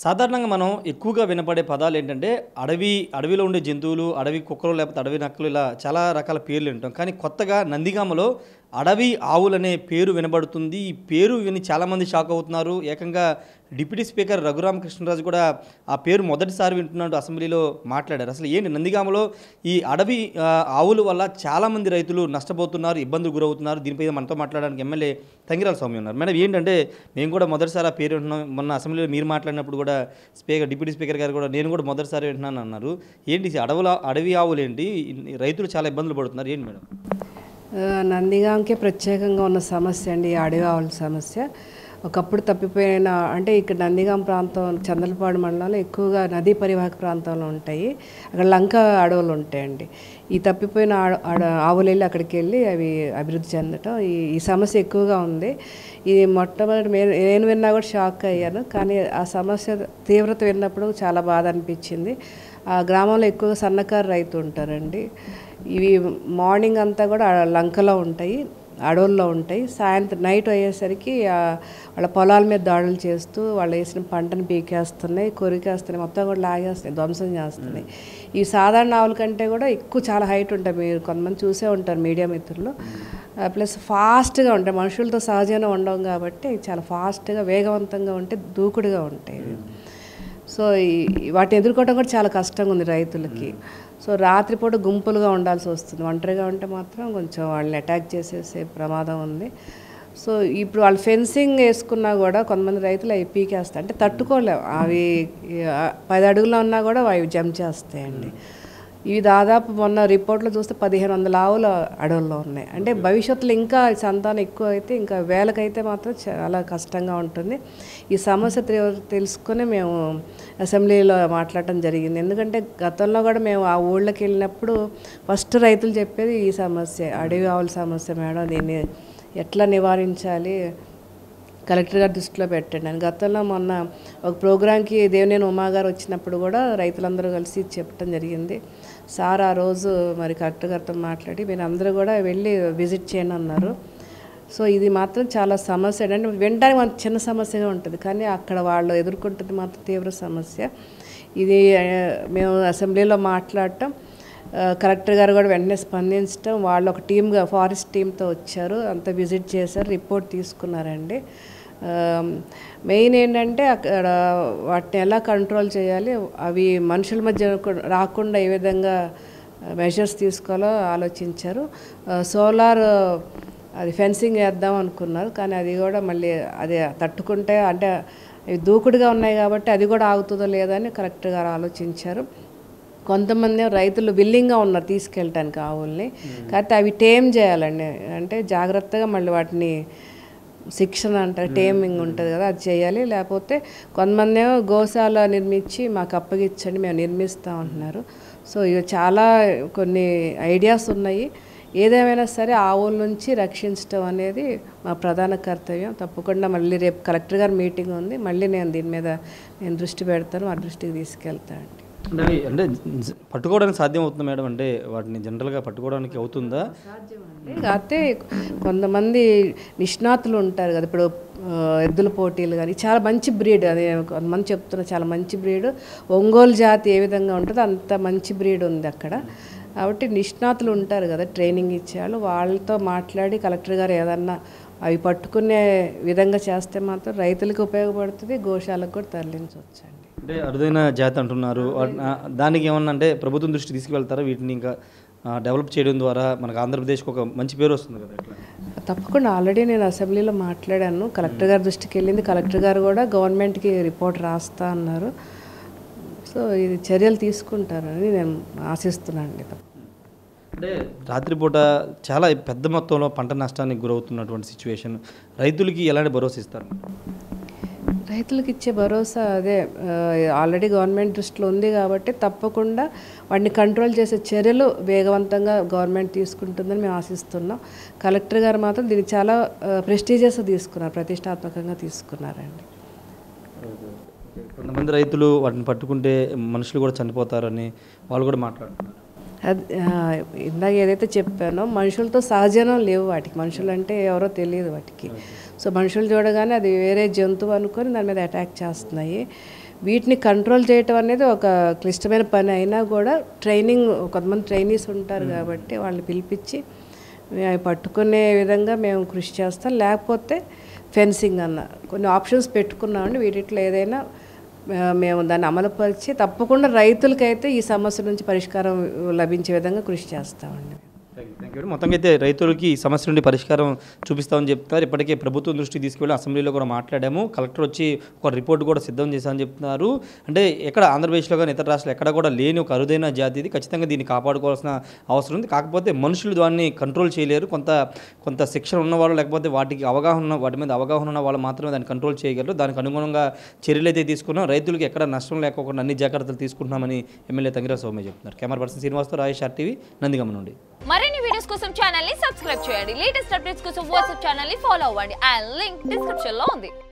సాధారణంగా మనం ఎక్కువగా వినపడే పదాలేంటంటే, అడవిలో ఉండే జంతువులు, అడవి కుక్కలు లేకపోతే అడవి నక్కలు ఇలా చాలా రకాల పేర్లు వింటాం. కానీ కొత్తగా నందిగామలో అడవి ఆవులనే పేరు వినబడుతుంది. ఈ పేరు విని చాలామంది షాక్ అవుతున్నారు. ఏకంగా డిప్యూటీ స్పీకర్ రఘురామకృష్ణరాజు కూడా ఆ పేరు మొదటిసారి వింటున్నట్టు అసెంబ్లీలో మాట్లాడారు. అసలు ఏంటి నందిగామలో ఈ అడవి ఆవుల వల్ల చాలామంది రైతులు నష్టపోతున్నారు, ఇబ్బందులు గురవుతున్నారు. దీనిపై మనతో మాట్లాడడానికి ఎమ్మెల్యే తంగిరాల స్వామి ఉన్నారు. మేడం ఏంటంటే మేము కూడా మొదటిసారి ఆ పేరు వింటున్నాం. మొన్న అసెంబ్లీలో మీరు మాట్లాడినప్పుడు కూడా డిప్యూటీ స్పీకర్ గారు కూడా నేను కూడా మొదటిసారి వింటున్నాను అన్నారు. ఏంటి ఈ అడవి ఆవులు ఏంటి? రైతులు చాలా ఇబ్బందులు పడుతున్నారు ఏంటి మేడం? నందిగాంకే ప్రత్యేకంగా ఉన్న సమస్య అండి ఈ అడవి ఆవుల సమస్య. ఒకప్పుడు తప్పిపోయిన అంటే ఇక్కడ నందిగాం ప్రాంతం చంద్రపాడు మండలంలో ఎక్కువగా నదీ పరివాహక ప్రాంతంలో ఉంటాయి. అక్కడ లంక అడవులు ఉంటాయండి. ఈ తప్పిపోయిన ఆవులు వెళ్ళి అక్కడికి వెళ్ళి అవి అభివృద్ధి చెందటం ఈ సమస్య ఎక్కువగా ఉంది. ఇది మొట్టమొదటి నేను విన్నా కూడా షాక్ అయ్యాను. కానీ ఆ సమస్య తీవ్రత విన్నప్పుడు చాలా బాధ అనిపించింది. ఆ గ్రామంలో ఎక్కువగా సన్నకారు రైతు ఉంటారండి. ఇవి మార్నింగ్ అంతా కూడా లంకలో ఉంటాయి, అడవుల్లో ఉంటాయి. సాయంత్రం నైట్ అయ్యేసరికి వాళ్ళ పొలాల మీద దాడులు చేస్తూ వాళ్ళు వేసిన పంటను పీకేస్తున్నాయి, కొరికేస్తున్నాయి, మొత్తం కూడా లాగేస్తున్నాయి, ధ్వంసం చేస్తున్నాయి. ఈ సాధారణ ఆవుల కంటే కూడా ఎక్కువ చాలా హైట్ ఉంటాయి. మీరు కొంతమంది చూసే ఉంటారు మీడియా మిత్రులు. ప్లస్ ఫాస్ట్గా ఉంటాయి, మనుషులతో సహజంగా ఉండవు కాబట్టి చాలా ఫాస్ట్గా వేగవంతంగా ఉంటే దూకుడుగా ఉంటాయి. సో వాటిని ఎదుర్కోవడం కూడా చాలా కష్టంగా ఉంది రైతులకి. సో రాత్రిపూట గుంపులుగా ఉండాల్సి వస్తుంది. ఒంటరిగా ఉంటే మాత్రం కొంచెం వాళ్ళని అటాక్ చేసేసే ప్రమాదం ఉంది. సో ఇప్పుడు వాళ్ళు ఫెన్సింగ్ వేసుకున్నా కూడా కొంతమంది రైతులు అవి పీకేస్తాయి. అంటే తట్టుకోలేవు, అవి 10 అడుగుల్లో ఉన్నా కూడా అవి జంప్ చేస్తాయండి. ఇవి దాదాపు మొన్న రిపోర్ట్లో చూస్తే 1500 ఆవులు అడవుల్లో ఉన్నాయి. అంటే భవిష్యత్తులో ఇంకా సంతానం ఎక్కువ అయితే ఇంకా వేలకైతే మాత్రం చాలా కష్టంగా ఉంటుంది. ఈ సమస్య తెలుసుకొని మేము అసెంబ్లీలో మాట్లాడటం జరిగింది. ఎందుకంటే గతంలో కూడా మేము ఆ ఊళ్ళకి వెళ్ళినప్పుడు ఫస్ట్ రైతులు చెప్పేది ఈ సమస్య, అడవి ఆవుల సమస్య మేడం, దీన్ని ఎట్లా నివారించాలి, కలెక్టర్ గారి దృష్టిలో పెట్టండి అని. గతంలో మొన్న ఒక ప్రోగ్రాంకి దేవినేని ఉమా గారు వచ్చినప్పుడు కూడా రైతులందరూ కలిసి చెప్పడం జరిగింది. సార్ ఆ రోజు మరి కలెక్టర్ గారితో మాట్లాడి మీరు అందరూ కూడా వెళ్ళి విజిట్ చేయండి అన్నారు. సో ఇది మాత్రం చాలా సమస్య అంటే వినడానికి మనకు చిన్న సమస్యగా ఉంటుంది, కానీ అక్కడ వాళ్ళు ఎదుర్కొంటుంది మాత్రం తీవ్ర సమస్య. ఇది మేము అసెంబ్లీలో మాట్లాడటం, కలెక్టర్ గారు కూడా వెంటనే స్పందించడం, వాళ్ళు ఒక టీమ్గా ఫారెస్ట్ టీంతో వచ్చారు, అంతా విజిట్ చేశారు, రిపోర్ట్ తీసుకున్నారండి. మెయిన్ ఏంటంటే అక్కడ వాటిని ఎలా కంట్రోల్ చేయాలి, అవి మనుషుల మధ్య రాకుండా ఏ విధంగా మెజర్స్ తీసుకోవాలో ఆలోచించారు. సోలార్ అది ఫెన్సింగ్ వేద్దాం అనుకున్నారు, కానీ అది కూడా మళ్ళీ అది తట్టుకుంటే అంటే అవి దూకుడుగా ఉన్నాయి కాబట్టి అది కూడా ఆగుతుందో లేదని కలెక్టర్ గారు ఆలోచించారు. కొంతమంది రైతులు విల్లింగ్గా ఉన్నారు తీసుకెళ్ళటానికి ఆవుల్ని, కాకపోతే అవి టేమ్ చేయాలండి. అంటే జాగ్రత్తగా మళ్ళీ వాటిని శిక్షణ అంటారు, టేమింగ్ ఉంటుంది కదా, అది చేయాలి. లేకపోతే కొంతమంది ఏమో గోశాల నిర్మించి మాకు అప్పగించండి మేము నిర్మిస్తాం అంటున్నారు. సో ఇవి చాలా కొన్ని ఐడియాస్ ఉన్నాయి. ఏదేమైనా సరే ఆవుల నుంచి రక్షించడం అనేది మా ప్రధాన కర్తవ్యం. తప్పకుండా మళ్ళీ రేపు కలెక్టర్ గారి మీటింగ్ ఉంది, మళ్ళీ నేను దీని మీద దృష్టి పెడతాను, ఆ దృష్టికి తీసుకెళ్తాను అండి. అంటే పట్టుకోవడానికి సాధ్యం అవుతుందా మేడం? అంటే వాటిని జనరల్గా పట్టుకోవడానికి అవుతుందా? కాకపోతే కొంతమంది నిష్ణాతులు ఉంటారు కదా, ఇప్పుడు ఎద్దుల పోటీలు కానీ చాలా మంచి బ్రీడ్, అది కొంతమంది చెప్తున్నారు చాలా మంచి బ్రీడ్, ఒంగోలు జాతి ఏ విధంగా ఉంటుందో అంత మంచి బ్రీడ్ ఉంది అక్కడ. కాబట్టి నిష్ణాతులు ఉంటారు కదా ట్రైనింగ్ ఇచ్చేవాళ్ళు, వాళ్ళతో మాట్లాడి కలెక్టర్ గారు ఏదన్నా అవి పట్టుకునే విధంగా చేస్తే మాత్రం రైతులకు ఉపయోగపడుతుంది, గోశాలకు కూడా తరలించవచ్చు అండి. అంటే అరుదైన జాతి అంటున్నారు, దానికి ఏమన్నా అంటే ప్రభుత్వం దృష్టి తీసుకువెళ్తారా? వీటిని ఇంకా డెవలప్ చేయడం ద్వారా మనకు ఆంధ్రప్రదేశ్కి ఒక మంచి పేరు వస్తుంది కదా. తప్పకుండా ఆల్రెడీ నేను అసెంబ్లీలో మాట్లాడాను, కలెక్టర్ గారి దృష్టికి వెళ్ళింది. కలెక్టర్ గారు కూడా గవర్నమెంట్కి రిపోర్ట్ రాస్తా అన్నారు. సో ఇది చర్యలు తీసుకుంటారని నేను ఆశిస్తున్నాను అండి. అంటే రాత్రిపూట చాలా పెద్ద మొత్తంలో పంట నష్టానికి గురవుతున్నటువంటి సిచ్యువేషన్, రైతులకి ఎలాంటి భరోసా ఇస్తారు? రైతులకు ఇచ్చే భరోసా అదే ఆల్రెడీ గవర్నమెంట్ దృష్టిలో ఉంది కాబట్టి తప్పకుండా వాటిని కంట్రోల్ చేసే చర్యలు వేగవంతంగా గవర్నమెంట్ తీసుకుంటుందని మేము ఆశిస్తున్నాం. కలెక్టర్ గారు మాత్రం దీన్ని చాలా ప్రెస్టీజియస్గా తీసుకున్నారు, ప్రతిష్టాత్మకంగా తీసుకున్నారండి. కొంతమంది రైతులు వాటిని పట్టుకుంటే మనుషులు కూడా చనిపోతారని వాళ్ళు కూడా మాట్లాడుతున్నారు. అది ఇందాక ఏదైతే చెప్పానో మనుషులతో సహజనం లేవు వాటికి, మనుషులు అంటే ఎవరో తెలియదు వాటికి. సో మనుషులు చూడగానే అది వేరే జంతువు అనుకొని దాని మీద అటాక్ చేస్తున్నాయి. వీటిని కంట్రోల్ చేయటం అనేది ఒక క్లిష్టమైన పని అయినా కూడా కొంతమంది ట్రైనీస్ ఉంటారు కాబట్టి వాళ్ళని పిలిపించి అవి పట్టుకునే విధంగా మేము కృషి చేస్తాం. లేకపోతే ఫెన్సింగ్ అన్న కొన్ని ఆప్షన్స్ పెట్టుకున్నామండి. వీటిలో ఏదైనా మేము దాన్ని అమలుపరిచి తప్పకుండా రైతులకైతే ఈ సమస్య నుంచి పరిష్కారం లభించే విధంగా కృషి చేస్తామండి. Thank you. మొత్తంగా అయితే రైతులకి ఈ సమస్య నుండి పరిష్కారం చూపిస్తామని చెప్తున్నారు. ఇప్పటికే ప్రభుత్వం దృష్టికి తీసుకువెళ్ళి అసెంబ్లీలో కూడా మాట్లాడాము. కలెక్టర్ వచ్చి ఒక రిపోర్ట్ కూడా సిద్ధం చేశామని చెప్తున్నారు. అంటే ఎక్కడ ఆంధ్రప్రదేశ్లో కానీ ఇతర రాష్ట్రాలు ఎక్కడ కూడా లేని ఒక అరుదైన జాతి ఇది. ఖచ్చితంగా దీన్ని కాపాడుకోవాల్సిన అవసరం ఉంది. కాకపోతే మనుషులు దాన్ని కంట్రోల్ చేయలేరు. కొంత శిక్షణ ఉన్నవాళ్ళు లేకపోతే వాటి మీద అవగాహన ఉన్న వాళ్ళు మాత్రమే దాన్ని కంట్రోల్ చేయగలరు. దానికి అనుగుణంగా చర్యలు అయితే తీసుకున్నాం. రైతులకు ఎక్కడ నష్టం లేకోకుండా అన్ని జాగ్రత్తలు తీసుకుంటున్నామని ఎమ్మెల్యే తంగిరాల సౌమ్య చెప్తున్నారు. కెమెరా పర్సన్ శ్రీనివాస్తో రాజేష్ RTV నందిగామ నుండి. మరిన్ని వీడియోస్ కోసం ఛానల్ ని సబ్స్క్రైబ్ చేయండి. లేటెస్ట్ అప్డేట్స్ కోసం వాట్సాప్ ఛానల్ ని ఫాలో అవ్వండి. ఆ లింక్ డిస్క్రిప్షన్ లో ఉంది.